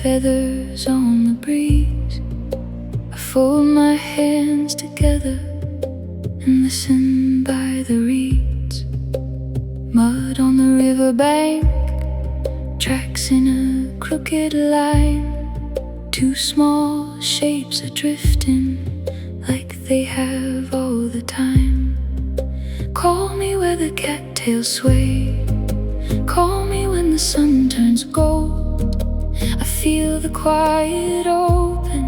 feathers on the breeze. I fold my hands together and listen by the reeds. Mud on the riverbank, tracks in a crooked line. Two small shapes are drifting like they have all the time. Call me where the cattails sway, call me when the sun turns gold. I feel the quiet open,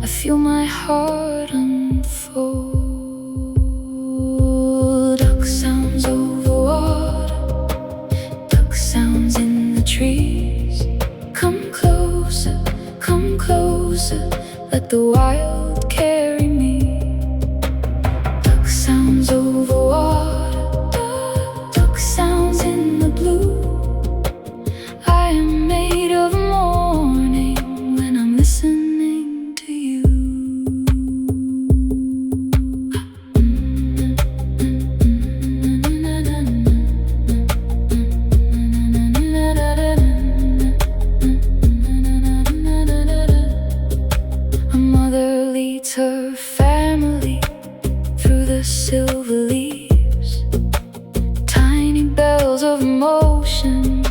I feel my heart unfold. Duck sounds over water, duck sounds in the trees. Come closer, let the wild carry me. Duck sounds over water, duck sounds in the blue. I am made of morning when I'm listening to you. A mother leads her family through the silver leaves. Tiny bells of emotion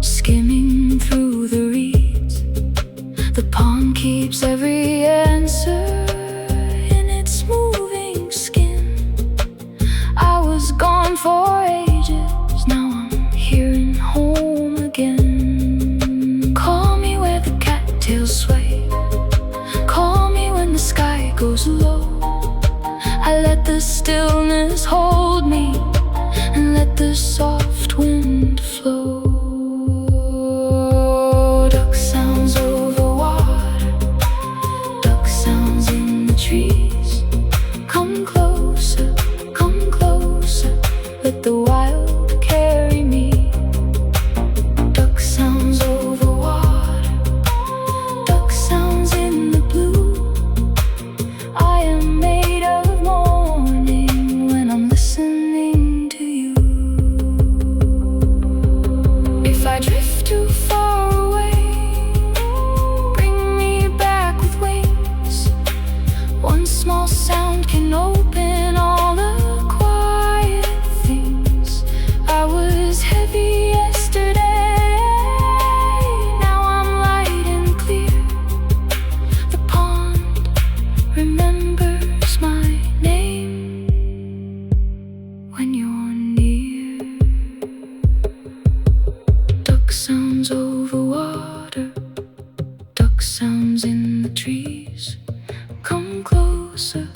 skimming through the reeds. The pond keeps every answer in its moving skin. I was gone for ages, now I'm here and home again. Call me where the cattails sway, call me when the sky goes low. I let the stillness hold me and let the soft wind flow. Duck sounds over water, duck sounds in the trees. Come closer, let the wild carry me. Duck sounds over water, duck sounds in the blue. I am made of morning when I'm listening to you. If I drift too far away, bring me back with wings. One small sound can open all the quiet things. I was heavy yesterday, now I'm light and clear. The pond remembers my name when you're near. Duck sounds over water, duck sounds in the trees. Come closer,